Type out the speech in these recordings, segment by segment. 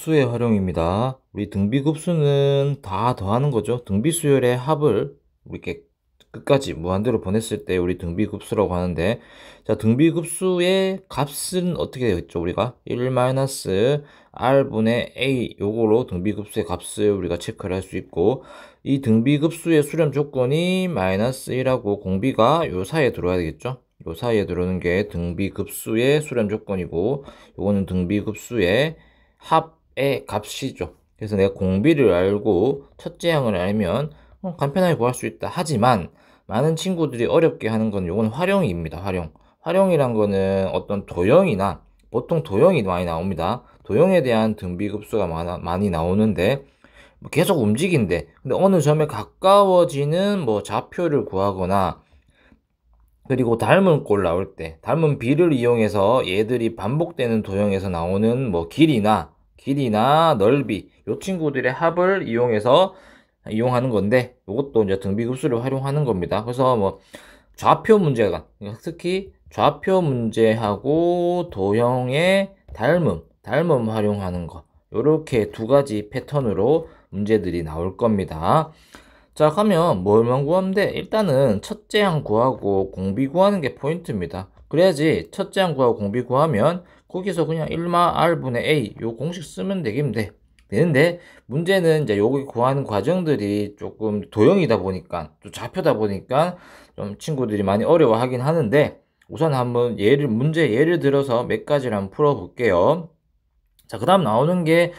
등비급수의 활용입니다. 우리 등비급수는 다 더하는 거죠. 등비수열의 합을 이렇게 끝까지 무한대로 보냈을 때 우리 등비급수라고 하는데, 자, 등비급수의 값은 어떻게 되겠죠? 우리가 1-r분의 a 요거로 등비급수의 값을 우리가 체크를 할 수 있고, 이 등비급수의 수렴 조건이 -1하고 공비가 요 사이에 들어와야 되겠죠? 요 사이에 들어오는 게 등비급수의 수렴 조건이고, 요거는 등비급수의 합의 값이죠. 그래서 내가 공비를 알고 첫째 항을 알면 간편하게 구할 수 있다. 하지만 많은 친구들이 어렵게 하는 건 요건 활용입니다. 활용이란 거는 어떤 도형이나, 보통 도형이 많이 나옵니다. 도형에 대한 등비급수가 많이 나오는데, 계속 움직인대. 근데 어느 점에 가까워지는 좌표를 구하거나, 그리고 닮은 꼴 나올 때, 닮은 비를 이용해서 얘들이 반복되는 도형에서 나오는 길이나 넓이, 요 친구들의 합을 이용하는 건데, 요것도 이제 등비급수를 활용하는 겁니다. 그래서 좌표 문제가, 특히 좌표 문제하고 도형의 닮음 활용하는 거, 요렇게 두 가지 패턴으로 문제들이 나올 겁니다. 자, 가면 뭘만 구하면 돼? 일단은 첫째 항 구하고 공비 구하는 게 포인트입니다. 그래야지 첫째 항 구하고 공비 구하면 거기서 그냥 1-r분의 a 요 공식 쓰면 되는데, 문제는 이제 여기 구하는 과정들이 조금 도형이다 보니까, 또 좌표다 보니까 좀 친구들이 많이 어려워하긴 하는데, 우선 한번 문제 예를 들어서 몇 가지를 한번 풀어볼게요. 자, 그 다음 나오는 게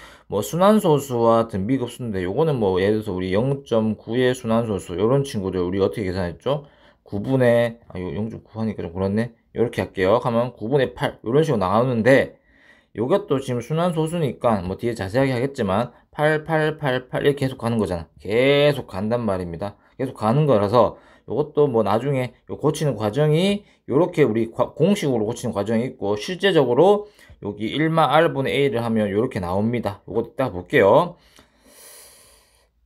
순환소수와 등비급수인데, 요거는 예를 들어서 우리 0.9의 순환소수 요런 친구들 우리 어떻게 계산했죠? 9분의 0.9 하니까 좀 그렇네. 이렇게 할게요. 하면 9분의 8 요런 식으로 나오는데, 요것도 지금 순환소수니까 뒤에 자세하게 하겠지만 8, 8, 8, 8 이렇게 계속 가는 거잖아. 계속 간단 말입니다. 계속 가는 거라서 요것도 나중에 고치는 과정이 요렇게 우리 공식으로 고치는 과정이 있고, 실제적으로 여기 1-r분의 a를 하면 요렇게 나옵니다. 요거 이따 볼게요.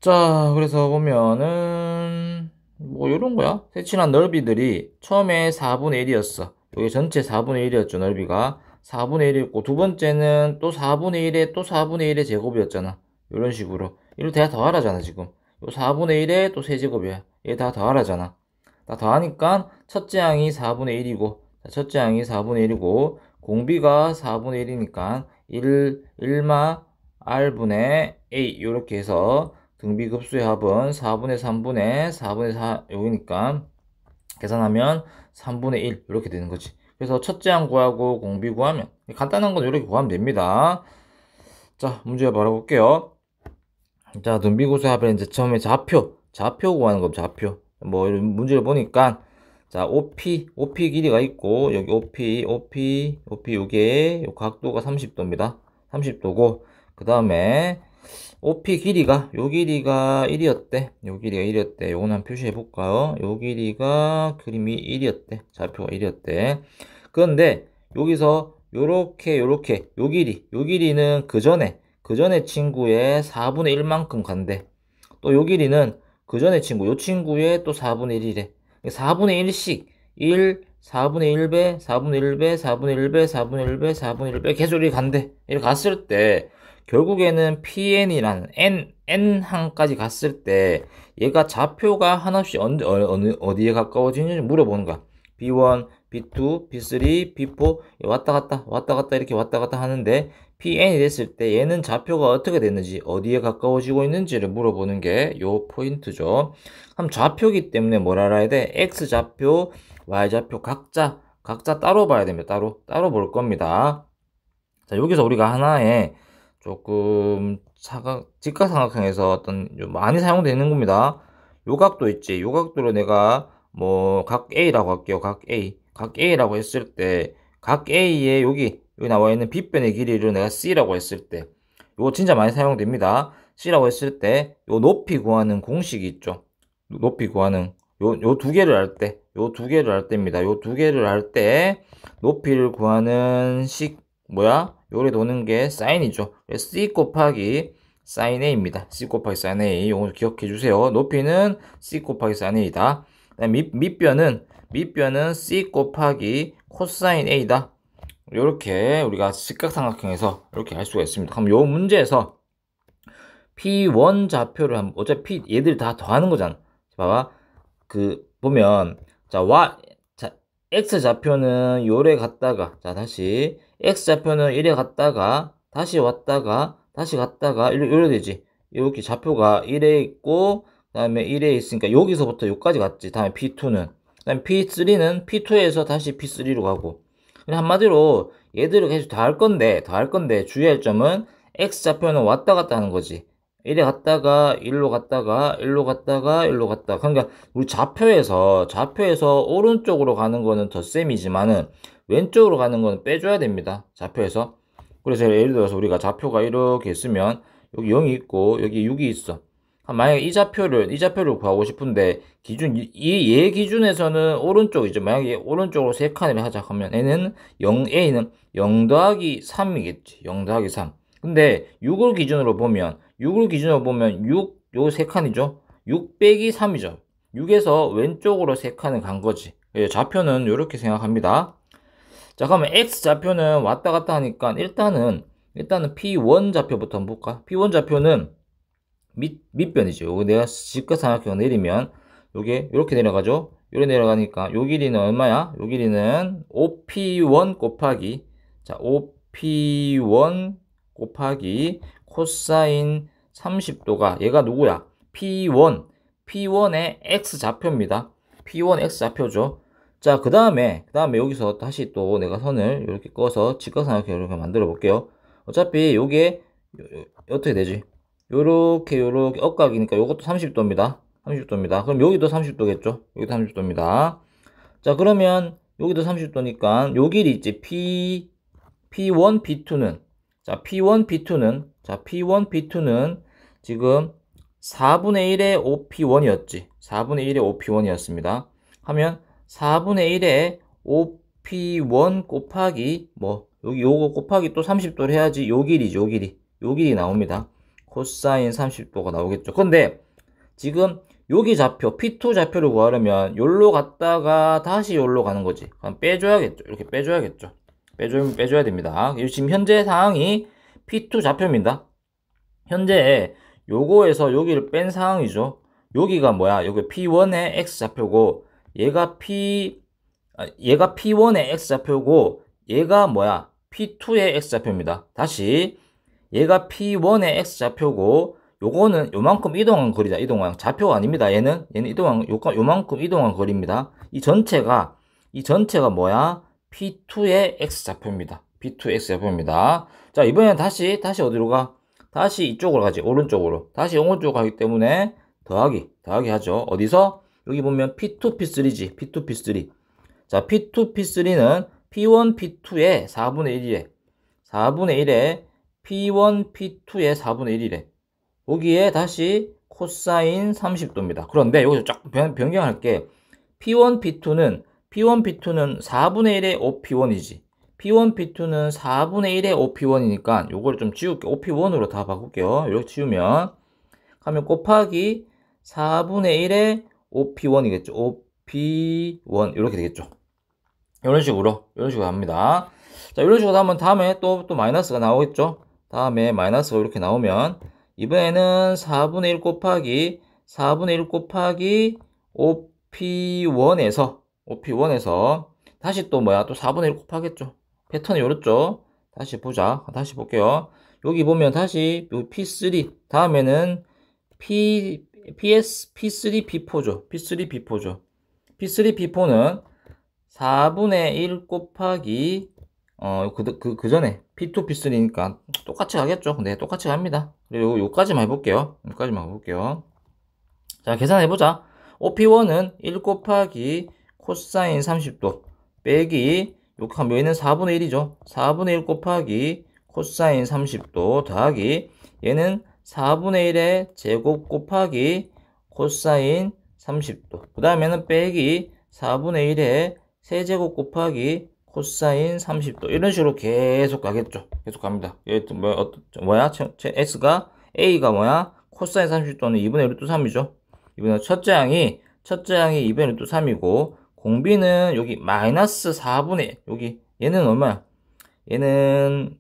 자, 그래서 보면은 요런 거야. 색칠한 넓이들이 처음에 4분의 1이었어. 여기 전체 4분의 1이었죠, 넓이가. 4분의 1이었고, 두 번째는 또 4분의 1에 또 4분의 1의 제곱이었잖아. 이런 식으로. 이걸 다 더하라잖아, 지금. 요 4분의 1에 또 세제곱이야. 얘 다 더하라잖아. 다 더하니까 첫째 항이 4분의 1이고, 첫째 항이 4분의 1이고, 공비가 4분의 1이니까 1마 r분의 a 이렇게 해서 등비급수의 합은 4분의 3분의 4분의 4 여기니까 계산하면 3분의 1 이렇게 되는 거지. 그래서 첫째 항 구하고 공비 구하면 간단한 건 이렇게 구하면 됩니다. 자, 문제 바로 볼게요. 자, 등비급수의 합은 이제 처음에 좌표 구하는 겁니다. 좌표. 이런 문제를 보니까, 자, OP 길이가 있고, 여기 OP 요게 요 각도가 30도입니다. 30도고, 그 다음에 OP 길이가, 요 길이가 1이었대. 요 길이가 1이었대. 요거는 한번 표시해 볼까요? 요 길이가 그림이 1이었대. 좌표가 1이었대. 그런데 여기서 요렇게 요 길이는 그 전에 친구의 4분의 1만큼 간대. 또 요 길이는 그 전에 요 친구의 또 4분의 1이래. 4분의 1씩 4분의 1배, 4분의 1배, 4분의 1배, 4분의 1배, 4분의 1배 계속 이렇게 간대. 이렇게 갔을 때 결국에는 PN이라는 N항까지 갔을 때 얘가 좌표가 하나씩 어디에 가까워지는지 물어보는 거야. B1, B2, B3, B4 왔다 갔다 이렇게 왔다 갔다 하는데, PN이 됐을 때 얘는 좌표가 어떻게 됐는지, 어디에 가까워지고 있는지를 물어보는 게 요 포인트죠. 그럼 좌표기 때문에 뭘 알아야 돼? X좌표, Y좌표 각자 따로 봐야 됩니다. 따로 볼 겁니다. 자, 여기서 우리가 하나의 조금 직각삼각형에서 많이 사용되는 겁니다. 요 각도 있지. 요 각도로 내가 각 A라고 할게요. 각 A라고 했을 때, 각 A에 여기 나와 있는 빗변의 길이를 내가 C라고 했을 때, 요거 진짜 많이 사용됩니다. C라고 했을 때, 요 높이 구하는 공식이 있죠. 높이 구하는, 요 두 개를 할 때입니다. 요 두 개를 할 때, 높이를 구하는 요래 도는 게 사인이죠. C 곱하기 사인 A입니다. C 곱하기 사인 A. 요거 기억해 주세요. 높이는 C 곱하기 사인 A다. 밑변은 C 곱하기 코사인 A다. 이렇게 우리가 직각삼각형에서 이렇게 할 수가 있습니다. 그럼 요 문제에서 P1 좌표를 한번, 어차피 얘들 다 더하는 거잖아. 봐봐. 보면, 자, X 좌표는 요래 갔다가, 자, 다시, X 좌표는 이래 갔다가, 다시 왔다가, 다시 갔다가, 이래 되지. 이렇게 좌표가 이래 있고, 그 다음에 이래 있으니까, 여기서부터 여기까지 갔지. 다음에 P2는. 그 다음에 P3는 P2에서 다시 P3로 가고. 한마디로, 얘들을 계속 더 할 건데, 주의할 점은, X 좌표는 왔다 갔다 하는 거지. 이래 갔다가 일로 갔다가 일로 갔다가 일로 갔다가, 그러니까 우리 좌표에서 오른쪽으로 가는 거는 덧셈이지만은 왼쪽으로 가는 거는 빼줘야 됩니다. 좌표에서. 그래서 예를 들어서 우리가 좌표가 이렇게 있으면 여기 0이 있고 여기 6이 있어. 만약에 이 좌표를 구하고 싶은데 얘 기준에서는 오른쪽이죠. 만약에 오른쪽으로 3칸을 하자 하면 A는 0 더하기 3이겠지. 0 더하기 3. 근데 6을 기준으로 보면 6, 요 3칸이죠. 6 빼기 3이죠. 6에서 왼쪽으로 3칸을 간 거지. 좌표는 이렇게 생각합니다. 자, 그러면 X 좌표는 왔다 갔다 하니까 일단은 P1 좌표부터 한번 볼까? P1 좌표는 밑변이죠. 요거 내가 직각삼각형 내리면 요게 이렇게 내려가죠. 이렇게 내려가니까 요 길이는 얼마야? 요 길이는 5P1 곱하기, 자, 5P1 곱하기 코사인 30도가 얘가 누구야? P1의 X 좌표입니다. P1 X 좌표죠. 자, 그 다음에 여기서 다시 또 내가 선을 이렇게 꺼서 직각삼각형 이렇게 만들어 볼게요. 어차피 요게 어떻게 되지? 요렇게 억각이니까 요것도 30도입니다. 그럼 여기도 30도겠죠? 여기도 30도입니다. 자, 그러면 여기도 30도니까 요 길이 있지. P1, P2는, 자, P1, P2는 지금 4분의 1의 5P1이었지. 4분의 1의 5P1이었습니다. 하면 4분의 1의 5P1 곱하기, 요거 곱하기 또 30도를 해야지. 요 길이 나옵니다. 코사인 30도가 나오겠죠. 근데 지금 여기 좌표, P2 좌표를 구하려면 요로 갔다가 다시 요로 가는 거지. 그럼 빼줘야겠죠. 이렇게 빼줘야겠죠. 빼줘야 됩니다. 지금 현재 상황이 P2 좌표입니다. 현재 요거에서 여기를 뺀 상황이죠. 여기가 뭐야? 여기 P1의 X 좌표고, 얘가 P1의 X 좌표고, 얘가 뭐야? P2의 X 좌표입니다. 다시, 얘가 P1의 X 좌표고, 요거는 요만큼 이동한 거리다. 좌표가 아닙니다. 얘는 요만큼 이동한 거리입니다. 이 전체가 뭐야? P2의 X 좌표입니다. P2의 X 좌표입니다. 자, 이번엔 다시 어디로 가? 다시 이쪽으로 가지. 오른쪽으로. 다시 오른쪽으로 가기 때문에 더하기 하죠. 어디서? 여기 보면 P2, P3지. P2, P3. 자, P2, P3는 P1, P2의 4분의 1에 P1, P2의 4분의 1이래. 여기에 다시 코사인 30도입니다. 그런데 여기서 조금 변경할게. P1, P2는 4분의 1의 5P1이지. P1, P2는 4분의 1의 5P1이니까 요거를 좀 지울게. 5P1으로 다 바꿀게요. 이렇게 지우면 하면 곱하기 4분의 1의 5P1이겠죠. 5P1 이렇게 되겠죠. 이런 식으로 합니다. 자, 이런 식으로 하면 다음에 또 마이너스가 나오겠죠. 다음에 마이너스가 이렇게 나오면 이번에는 4분의 1 곱하기 5P1에서 다시 또 뭐야? 또 4분의 1 곱하겠죠. 패턴이 요렇죠. 다시 볼게요. 여기 보면 다시 P3 다음에는 P3, P4죠. P3, P4는 4분의 1 곱하기 그 전에 P2, P3니까 똑같이 가겠죠. 근데 똑같이 갑니다. 그리고 요까지만 해볼게요. 자, 계산해보자. OP1은 1 곱하기 코사인 30도 빼기 이렇게 하면 얘는 4분의 1이죠. 4분의 1 곱하기 코사인 30도 더하기 얘는 4분의 1의 제곱 곱하기 코사인 30도 그 다음에는 빼기 4분의 1의 세제곱 곱하기 코사인 30도 이런 식으로 계속 가겠죠. 계속 갑니다. A가 뭐야? 코사인 30도는 2분의 루트 3이죠. 이번에 첫째 항이 2분의 루트 3이고 공비는 여기 마이너스 4분의 얘는 얼마야? 얘는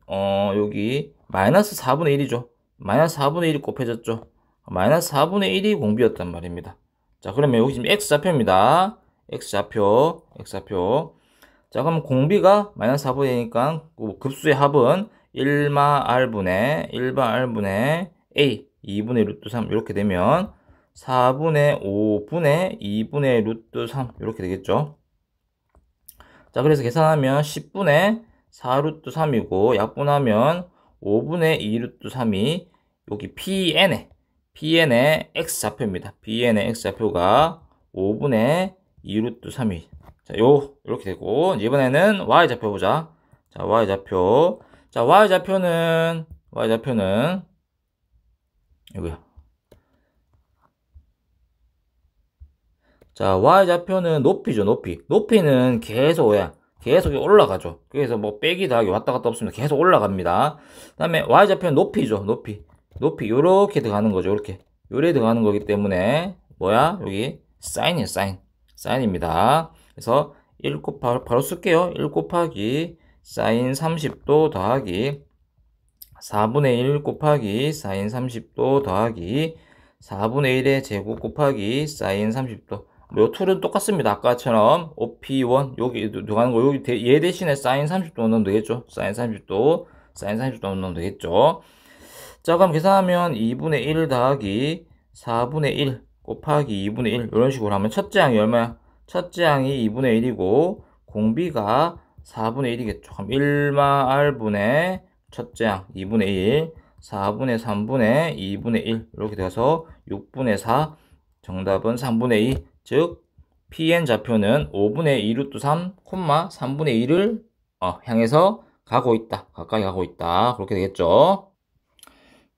여기 마이너스 4분의 1이죠. 마이너스 4분의 1이 곱해졌죠. 마이너스 4분의 1이 공비였단 말입니다. 자, 그러면 여기 지금 X좌표입니다. X좌표. 자, 그럼 공비가 마이너스 4분의 1이니까 급수의 합은 1마 R분의 A 2분의 루트 3 이렇게 되면 4분의 5분의 2분의 루트 3 이렇게 되겠죠. 자, 그래서 계산하면 10분의 4 루트 3이고 약분하면 5분의 2 루트 3이 여기 PN의 X좌표입니다. PN의 X좌표가 5분의 2 루트 3이 자, 이렇게 되고 이번에는 Y좌표 보자. 자, Y좌표. 자, Y좌표는 이거야. 자, Y좌표는 높이죠, 높이. 높이는 계속 올라가죠. 그래서 뭐 빼기 더하기 왔다 갔다 없습니다. 계속 올라갑니다. 그 다음에 Y좌표는 높이죠, 높이. 요렇게 들어가는 거죠, 요렇게. 요래 들어가는 거기 때문에, 여기, 사인입니다. 그래서 바로 쓸게요. 1 곱하기 사인 30도 더하기 4분의 1 곱하기 사인 30도 더하기 4분의 1의 제곱 곱하기 사인 30도. 요 툴은 똑같습니다. 아까처럼 OP1 여기 들어가는 거 여기 얘 대신에 사인 30도 넣으면 되겠죠. 사인 30도 넣으면 되겠죠. 자, 그럼 계산하면 2분의 1 더하기 4분의 1 곱하기 2분의 1 이런 식으로 하면 첫째 항이 얼마야? 첫째 항이 2분의 1이고 공비가 4분의 1이겠죠. 그럼 1마 R분의 첫째 항 2분의 1 4분의 3분의 2분의 1 이렇게 돼서 6분의 4 정답은 3분의 2 즉 PN 좌표는 5분의 2 루트 3, 3분의 2를 향해서 가까이 가고 있다. 그렇게 되겠죠.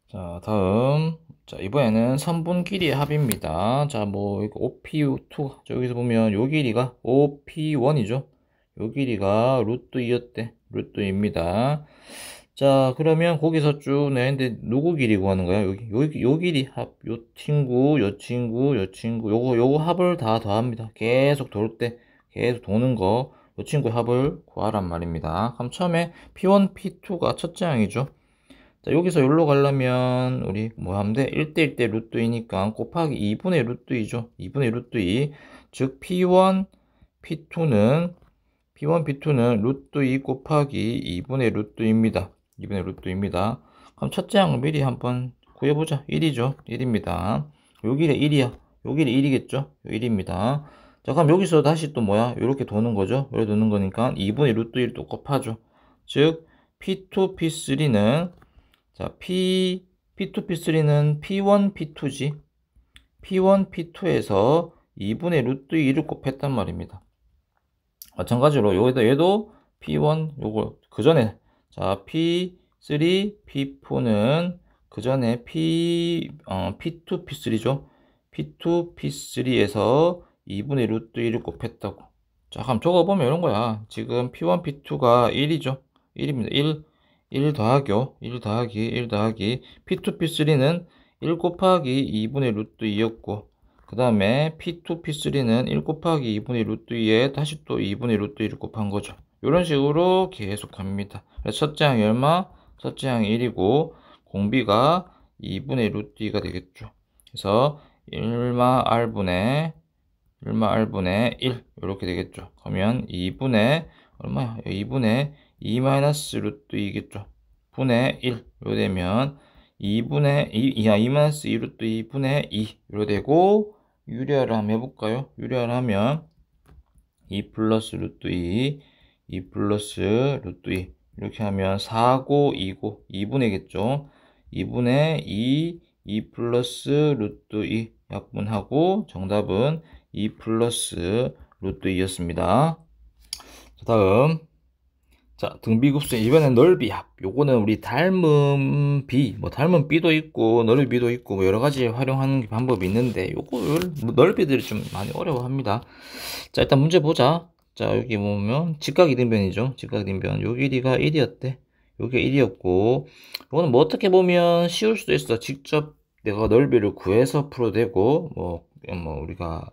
자, 다음. 자, 이번에는 선분 길이의 합입니다. 자, 이거 OP2. 여기서 보면 요 길이가 OP1이죠. 요 길이가 루트 2였대. 루트 2입니다. 자, 그러면 거기서 쭉 내는데 누구 길이 구하는 거야? 요 길이 합. 요 친구, 요 친구. 요거 합을 다 더합니다. 계속 돌 때, 계속 도는 거. 요 친구의 합을 구하란 말입니다. 그럼 처음에 P1, P2가 첫째 항이죠. 자, 여기서 여기로 가려면 우리 뭐 하면 돼? 1대 1대 루트 2니까 곱하기 2분의 루트 2죠. 2분의 루트 2. 즉 P1, P2는 루트 2 곱하기 2분의 루트 2입니다. 2분의 루트 2입니다. 그럼 첫째 항을 미리 한번 구해보자. 1이죠. 1입니다. 요 길이 1이야. 요 길이 1이겠죠? 1입니다. 자, 그럼 여기서 다시 또 이렇게 도는 거죠. 이렇게 도는 거니까 2분의 루트 1을 또 곱하죠. 즉 P2, P3는 자, P2, P3는 P1, P2지. P1, P2에서 2분의 루트 2를 곱했단 말입니다. 마찬가지로 얘도 P1, 요거 그 전에 자, P3, P4는 그 전에 P2, P3죠. P2, P3에서 2분의 루트 1을 곱했다고. 자, 그럼 적어보면 이런 거야. 지금 P1, P2가 1이죠. 1입니다. 1 더하기 P2, P3는 1 곱하기 2분의 루트 2였고 그 다음에 P2, P3는 1 곱하기 2분의 루트 2에 다시 또 2분의 루트 1을 곱한 거죠. 이런 식으로 계속 갑니다. 그래서 첫째 항이 얼마? 첫째 항이 1이고 공비가 2분의 루트 2가 되겠죠. 그래서 1마 R분의 1 이렇게 되겠죠. 그러면 2분의 얼마야? 2분의 2 마이너스 루트 2겠죠. 분의 1 이렇게 되면 2분의 2 마이너스 2 루트 2분의 2 이렇게 되고 유리화를 한번 해볼까요? 유리화를 하면 2 플러스 루트 2 플러스 루트 2 이렇게 하면 4고 2고 2분의겠죠. 2분의 2 플러스 루트 2 약분하고 정답은 2 플러스 루트 2였습니다. 자, 다음. 자, 등비급수 이번엔 넓이 합. 요거는 우리 닮은 B, 닮은 B도 있고 넓이 B도 있고 여러 가지 활용하는 방법이 있는데 요거 넓이들이 좀 많이 어려워합니다. 자, 일단 문제 보자. 자, 여기 보면 직각이등변이죠. 직각이등변. 요 길이가 1이었대. 요게 1이었고 요거는 어떻게 보면 쉬울 수도 있어. 직접 내가 넓이를 구해서 풀어도 되고 우리가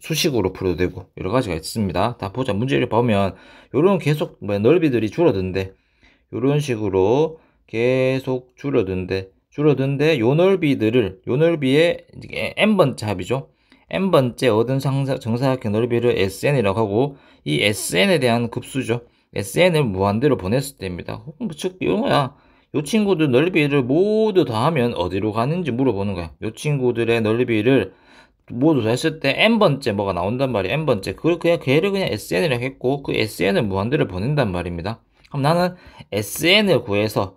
수식으로 풀어도 되고 여러 가지가 있습니다. 다 보자. 문제를 보면 요런 계속 넓이들이 줄어든대. 요런 식으로 계속 줄어든데 요 넓이의 n번째 합이죠. n번째 얻은 정사각형 넓이를 SN이라고 하고, 이 SN에 대한 급수죠. SN을 무한대로 보냈을 때입니다. 즉 이런 거야. 요 친구들 넓이를 모두 더하면 어디로 가는지 물어보는 거야. 요 친구들의 넓이를 모두 더했을 때 n번째 뭐가 나온단 말이야. n번째. 그걸 그냥 걔를 그냥 SN이라고 했고, 그 SN을 무한대로 보낸단 말입니다. 그럼 나는 SN을 구해서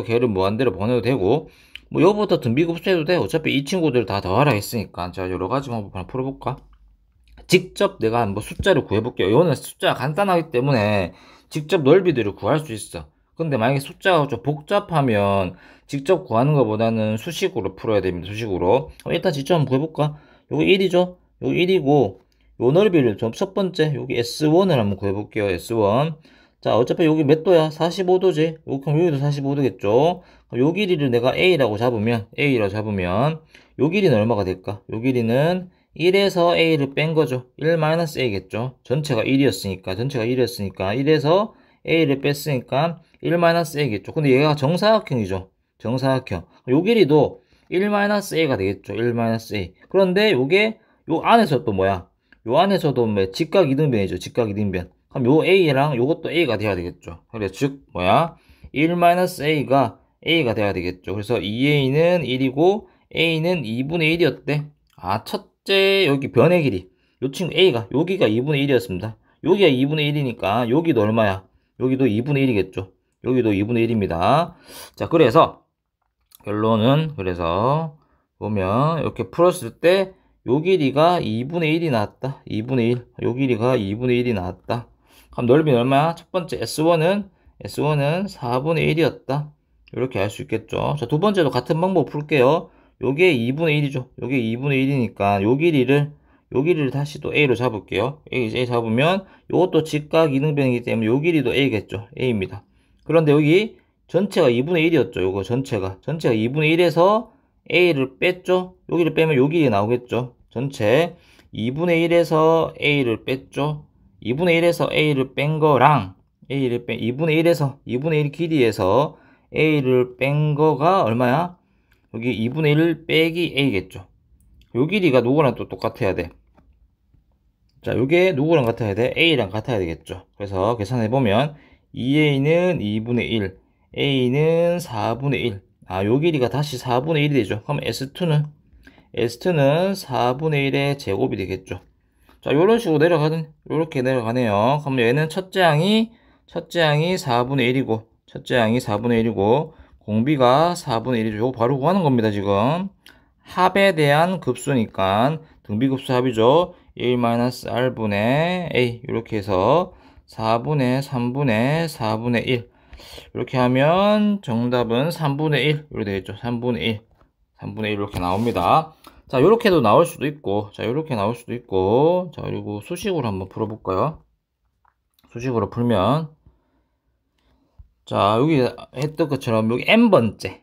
걔를 무한대로 보내도 되고, 뭐 요거부터 등비급수해도 돼. 어차피 이 친구들 다 더하라 했으니까. 자, 여러 가지 방법 하나 풀어볼까? 직접 내가 한번 숫자를 구해볼게요. 이거는 숫자가 간단하기 때문에 직접 넓이들을 구할 수 있어. 근데 만약에 숫자가 좀 복잡하면 직접 구하는 것보다는 수식으로 풀어야 됩니다. 수식으로. 일단 직접 한번 구해볼까? 요거 1이죠? 요거 1이고, 요 넓이를 좀 첫 번째, 여기 S1을 한번 구해볼게요. S1. 자, 어차피 여기 몇 도야? 45도지? 그럼 여기도 45도겠죠? 요 길이를 내가 A라고 잡으면, 요 길이는 얼마가 될까? 요 길이는 1에서 A를 뺀 거죠. 1-A겠죠. 전체가 1이었으니까 1에서 A를 뺐으니까 1-A겠죠. 근데 얘가 정사각형이죠. 정사각형. 요 길이도 1-A가 되겠죠. 1-A. 그런데 요게 요 안에서 또 뭐야? 요 안에서도 뭐 직각이등변이죠. 직각이등변. 그럼 요 A랑 요것도 A가 돼야 되겠죠. 그래, 즉 뭐야? 1-A가 A가 돼야 되겠죠. 그래서 2A는 1이고 A는 2분의 1이었대. 아, 첫째 여기 변의 길이. 요 친구 A가 여기가 2분의 1이었습니다. 여기가 2분의 1이니까 여기도 얼마야? 여기도 2분의 1이겠죠. 여기도 2분의 1입니다. 자, 그래서 결론은, 그래서 보면 이렇게 풀었을 때 요 길이가 2분의 1이 나왔다. 2분의 1. 요 길이가 2분의 1이 나왔다. 그럼 넓이는 얼마야? 첫 번째 S1은 4분의 1이었다. 이렇게 알 수 있겠죠. 자, 두 번째도 같은 방법 풀게요. 요게 2분의 1이죠. 요게 2분의 1이니까 요 길이를 다시 또 A로 잡을게요. A 잡으면 요것도 직각 이등변이기 때문에 요 길이도 A겠죠. A입니다. 그런데 여기 전체가 2분의 1이었죠. 요거 전체가 2분의 1에서 A를 뺐죠. 여기를 빼면 요 길이 나오겠죠. 전체 2분의 1에서 A를 뺐죠. 2분의 1에서 A를 뺀 거랑 2분의 1 길이에서 A를 뺀 거가 얼마야? 여기 2분의 1 빼기 A겠죠. 요 길이가 누구랑 또 똑같아야 돼. 자, 요게 누구랑 같아야 돼? A랑 같아야 되겠죠. 그래서 계산해보면 2A는 2분의 1, A는 4분의 1. 아, 요 길이가 다시 4분의 1이 되죠. 그럼 S2는 4분의 1의 제곱이 되겠죠. 자, 요런 식으로 요렇게 내려가네요. 그럼 얘는 첫째 항이 4분의 1이고, 공비가 4분의 1이죠. 요거 바로 구하는 겁니다, 지금. 합에 대한 급수니까 등비급수 합이죠. 1-R분의 A. 이렇게 해서 4분의 1. 이렇게 하면 정답은 3분의 1. 이렇게 되겠죠. 3분의 1 이렇게 나옵니다. 자, 요렇게도 나올 수도 있고, 자, 그리고 수식으로 한번 풀어볼까요? 수식으로 풀면, 자, 여기 했던 것처럼 여기 n번째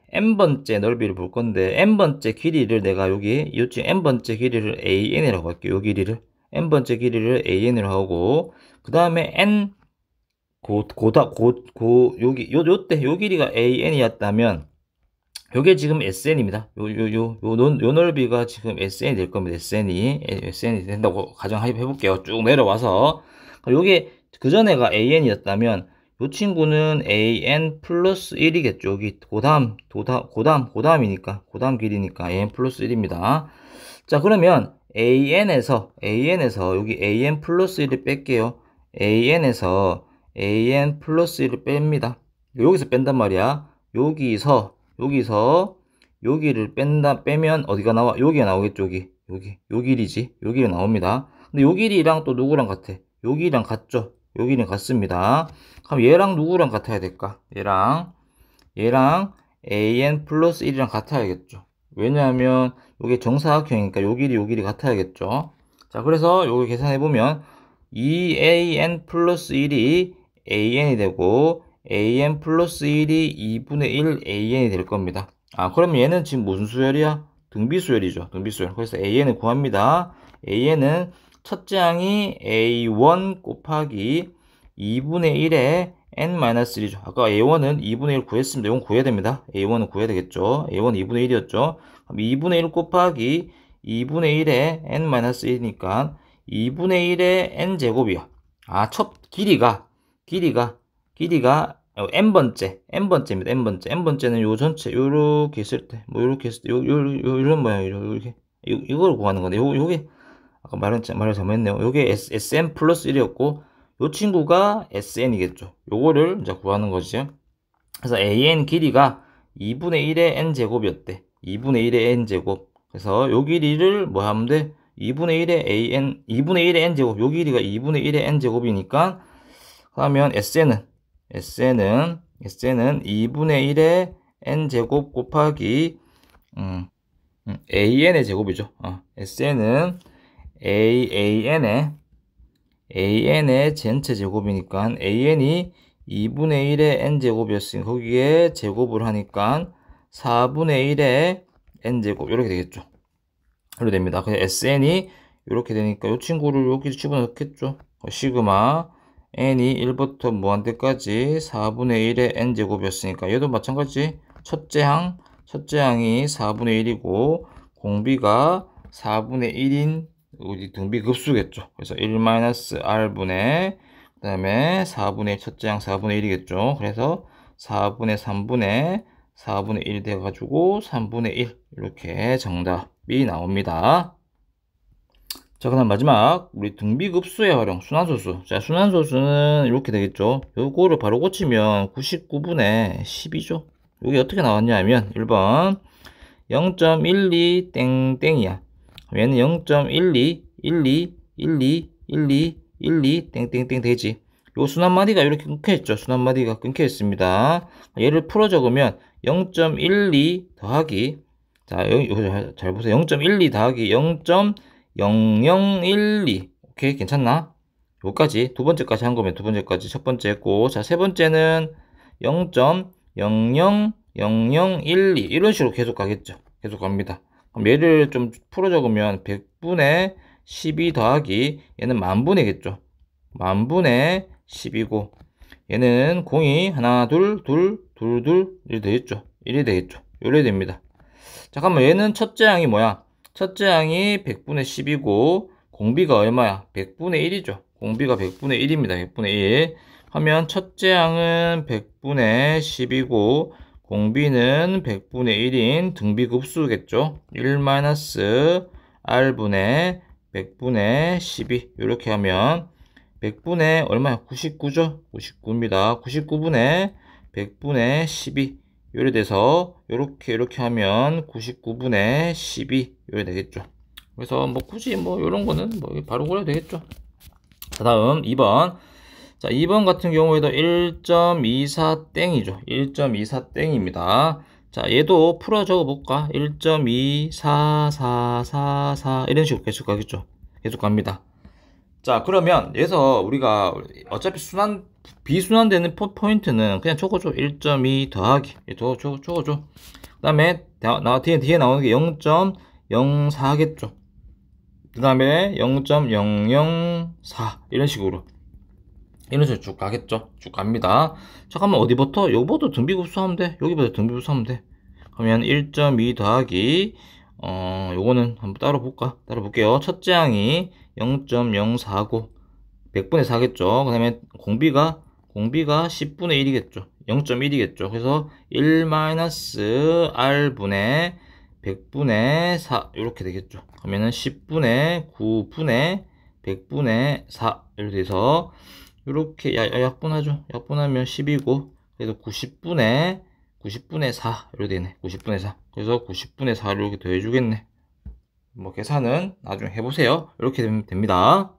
넓이를 볼 건데, n번째 길이를 내가 요쯤 n번째 길이를 AN이라고 할게요. 요 길이를 n번째 길이를 AN으로 하고, 그 다음에 요때 요 길이가 AN이었다면 요게 지금 SN입니다. 요 넓이가 지금 SN이 될 겁니다. SN이 된다고 가정해 볼게요. 쭉 내려와서 요게 그 전에가 AN이었다면 요 친구는 AN 플러스 1이겠죠. 여기 고담이니까 고담 길이니까 AN 플러스 1입니다. 자, 그러면 AN에서 여기 AN 플러스 1을 뺄게요. AN에서 AN 플러스 1을 뺍니다. 여기서 뺀단 말이야. 여기서 여기를 빼면 어디가 나와? 여기가 나오겠죠. 요 길이지. 여기가 나옵니다. 근데 요 길이랑 또 누구랑 같아? 여기랑 같죠. 여기는 같습니다. 그럼 얘랑 누구랑 같아야 될까? 얘랑 AN 플러스 1이랑 같아야겠죠. 왜냐하면 요게 정사각형이니까 요 길이 같아야겠죠. 자, 그래서 요거 계산해보면 2AN 플러스 1이 AN이 되고 AN 플러스 1이 2분의 1 AN이 될 겁니다. 아, 그러면 얘는 지금 무슨 수열이야? 등비수열이죠. 등비수열. 그래서 AN을 구합니다. AN은 첫째 항이 A1 곱하기 2분의 1의 n-1이죠. 아까 A1은 2분의 1 구했습니다. 이건 구해야 됩니다. A1은 구해야 되겠죠. A1 2분의 1이었죠. 그럼 2분의 1 곱하기 2분의 1의 n-1이니까 2분의 1의 n제곱이요. 아, 첫 길이가 n번째입니다. n번째는 요 전체 요렇게 했을 때 뭐 요렇게 했을 때 요런 모양 요렇게 이걸 구하는 건데 요게 아까 말을 잘못했네요. 요게 sn 플러스 1이었고 요 친구가 sn이겠죠. 요거를 이제 구하는 거죠. 그래서 an 길이가 2분의 1의 n제곱이었대. 2분의 1의 n제곱. 그래서 요 길이를 뭐 하면 돼? 2분의 1의 2분의 1의 n제곱. 요 길이가 2분의 1의 n제곱이니까 그러면 SN은 2분의 1의 n제곱 곱하기 AN의 제곱이죠. SN은 AN의 전체 제곱이니까 AN이 2분의 1의 n제곱이었으니 거기에 제곱을 하니까 4분의 1의 n제곱 이렇게 되겠죠. 이렇게 됩니다. 그래서 SN이 이렇게 되니까 이 친구를 여기 집어넣겠죠. 시그마 n이 1부터 무한대까지 4분의 1의 n제곱이었으니까 얘도 마찬가지 첫째 항이 4분의 1이고 공비가 4분의 1인 우리 등비급수겠죠. 그래서 1-r분의 그 다음에 4분의 1 첫째 항 4분의 1이겠죠. 그래서 4분의 4분의 1 돼가지고 3분의 1 이렇게 정답이 나옵니다. 자, 그다음 마지막 우리 등비급수의 활용 순환소수. 자, 순환소수는 이렇게 되겠죠. 요거를 바로 고치면 99분의 10이죠. 여기 어떻게 나왔냐 하면 1번 0.12 땡땡이야. 얘는 0.12 땡땡땡 되지. 요 순환마디가 이렇게 끊겨있죠. 순환마디가 끊겨있습니다. 얘를 풀어 적으면 0.12 더하기 자, 여기 잘 보세요. 0.12 더하기 0.0012 오케이, 괜찮나? 요까지 두 번째까지 한 거면 두 번째까지 첫 번째 했고, 자, 세 번째는 0.000012 이런 식으로 계속 가겠죠. 계속 갑니다. 그럼 얘를 좀 풀어 적으면 100분의 12 더하기 얘는 만분이겠죠. 만분의 10이고 얘는 공이 하나 둘 이렇게 되겠죠. 1이 되겠죠. 이래 됩니다. 잠깐만, 얘는 첫째 항이 뭐야? 첫째 항이 100분의 10이고 공비가 얼마야? 100분의 1이죠. 공비가 100분의 1입니다. 100분의 1 하면 첫째 항은 100분의 10이고 공비는 100분의 1인 등비급수겠죠. 1-r분의 100분의 12 이렇게 하면 100분의 얼마야? 99죠. 99입니다. 99분의 100분의 12 요래 돼서 이렇게 하면 99분의 12 요래 되겠죠. 그래서 뭐 굳이 뭐 이런 거는 뭐 바로 그려도 되겠죠. 자, 다음 2번. 자, 2번 같은 경우에도 1.24 땡이죠. 1.24 땡입니다. 자, 얘도 풀어 적어 볼까? 1.24444 이런 식으로 계속 가겠죠. 계속 갑니다. 자, 그러면 여기서 우리가 어차피 비순환되는 포인트는 그냥 적어줘. 1.2 더하기 적어줘. 그 다음에 뒤에 나오는 게 0.04겠죠. 그 다음에 0.004 이런 식으로 쭉 가겠죠. 쭉 갑니다. 잠깐만, 어디부터? 여기부터 등비급수 하면 돼. 여기부터 등비급수 하면 돼. 그러면 1.2 더하기 요거는 한번 따로 볼게요. 첫째 항이 0.049 100분의 4겠죠. 그 다음에 공비가 10분의 1이겠죠. 0.1이겠죠. 그래서 1-r분의 100분의 4 이렇게 되겠죠. 그러면은 10분의 9분의 100분의 4 이렇게 돼서 이렇게 약분하죠. 약분하면 10이고 그래서 90분의 4 이렇게 되네. 90분의 4. 그래서 90분의 4를 이렇게 더해주겠네. 뭐 계산은 나중에 해보세요. 이렇게 되면 됩니다.